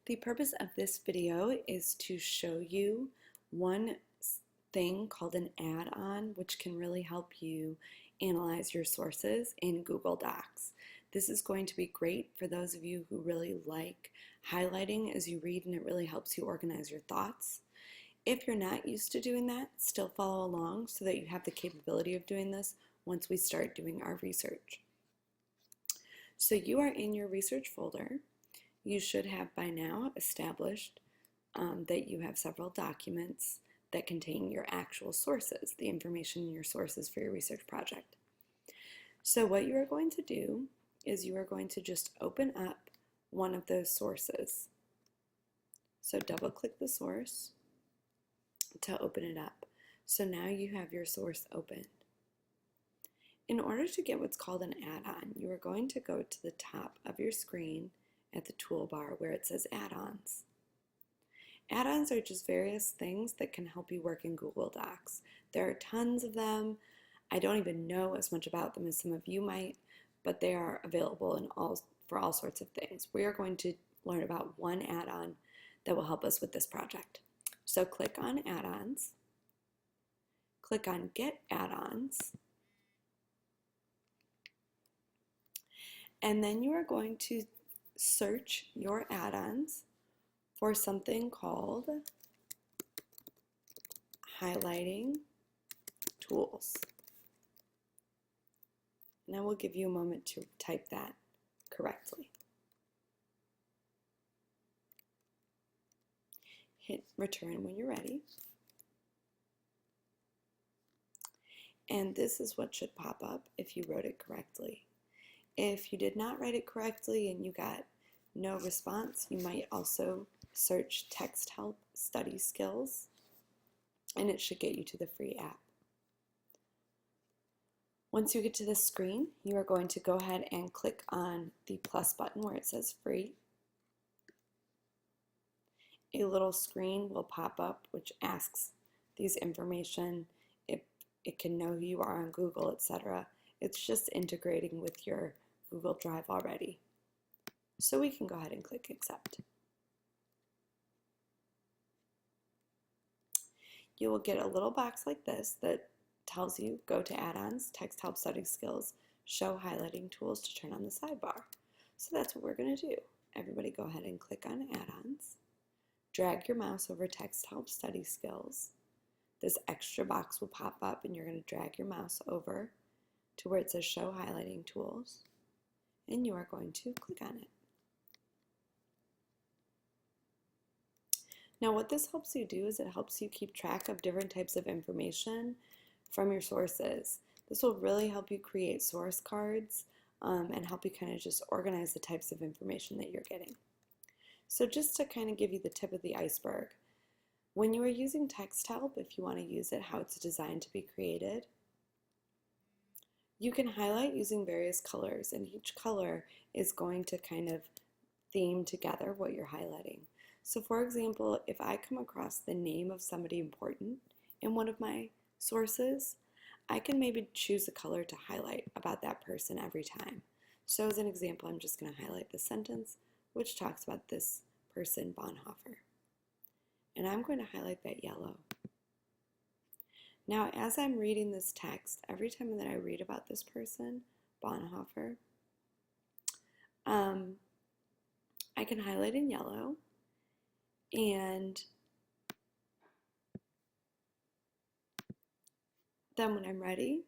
The purpose of this video is to show you one thing called an add-on, which can really help you analyze your sources in Google Docs. This is going to be great for those of you who really like highlighting as you read, and it really helps you organize your thoughts. If you're not used to doing that, still follow along so that you have the capability of doing this once we start doing our research. So you are in your research folder. You should have by now established that you have several documents that contain your actual sources, the information in your sources for your research project. So what you are going to do is you are going to just open up one of those sources. So double click the source to open it up. So now you have your source opened. In order to get what's called an add-on, you are going to go to the top of your screen at the toolbar where it says add-ons. Add-ons are just various things that can help you work in Google Docs. There are tons of them. I don't even know as much about them as some of you might, but they are available for all sorts of things. We are going to learn about one add-on that will help us with this project. So click on add-ons, click on get add-ons, and then you are going to search your add-ons for something called highlighting tools. And I will give you a moment to type that correctly. Hit return when you're ready. And this is what should pop up if you wrote it correctly. If you did not write it correctly and you got no response, you might also search Texthelp Study Skills, and it should get you to the free app. Once you get to this screen, you are going to go ahead and click on the plus button where it says free. A little screen will pop up which asks these information, if it can know who you are on Google, etc. It's just integrating with your Google Drive already. So we can go ahead and click accept. You will get a little box like this that tells you go to add-ons, Texthelp Study Skills, show highlighting tools to turn on the sidebar. So that's what we're going to do. Everybody go ahead and click on add-ons. Drag your mouse over Texthelp Study Skills. This extra box will pop up and you're going to drag your mouse over to where it says show highlighting tools, and you are going to click on it. Now what this helps you do is it helps you keep track of different types of information from your sources. This will really help you create source cards and help you kind of just organize the types of information that you're getting. So just to kind of give you the tip of the iceberg, when you are using Texthelp, if you want to use it, how it's designed to be created, you can highlight using various colors, and each color is going to kind of theme together what you're highlighting. So for example, if I come across the name of somebody important in one of my sources, I can maybe choose a color to highlight about that person every time. So as an example, I'm just going to highlight the sentence which talks about this person, Bonhoeffer. And I'm going to highlight that yellow. Now, as I'm reading this text, every time that I read about this person, Bonhoeffer, I can highlight in yellow, and then when I'm ready,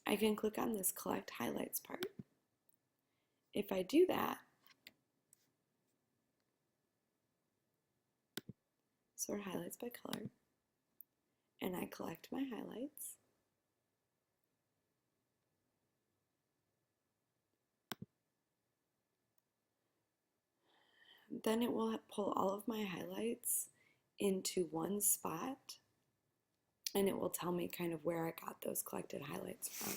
I can click on this collect highlights part. If I do that, sort highlights by color, and I collect my highlights, then it will pull all of my highlights into one spot, and it will tell me kind of where I got those collected highlights from.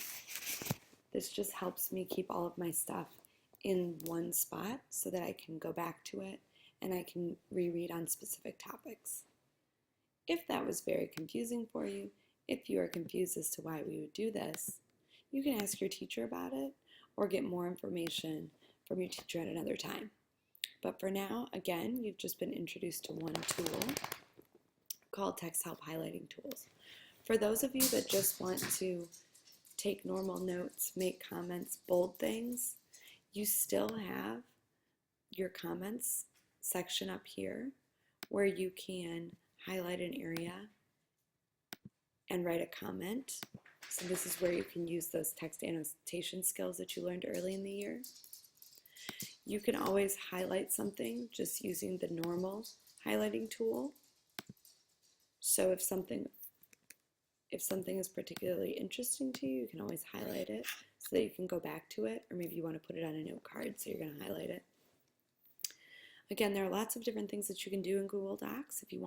This just helps me keep all of my stuff in one spot so that I can go back to it and I can reread on specific topics. If that was very confusing for you, if you are confused as to why we would do this, you can ask your teacher about it or get more information from your teacher at another time. But for now, again, you've just been introduced to one tool called Texthelp Highlighting Tools. For those of you that just want to take normal notes, make comments, bold things, you still have your comments section up here where you can highlight an area and write a comment. So this is where you can use those text annotation skills that you learned early in the year. You can always highlight something just using the normal highlighting tool. So if something is particularly interesting to you, you can always highlight it so that you can go back to it, or maybe you want to put it on a note card, so you're going to highlight it. Again, there are lots of different things that you can do in Google Docs. If you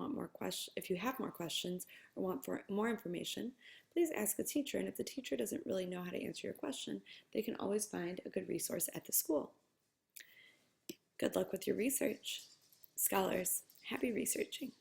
have more questions or want more information, please ask a teacher. And if the teacher doesn't really know how to answer your question, they can always find a good resource at the school. Good luck with your research. Scholars, happy researching.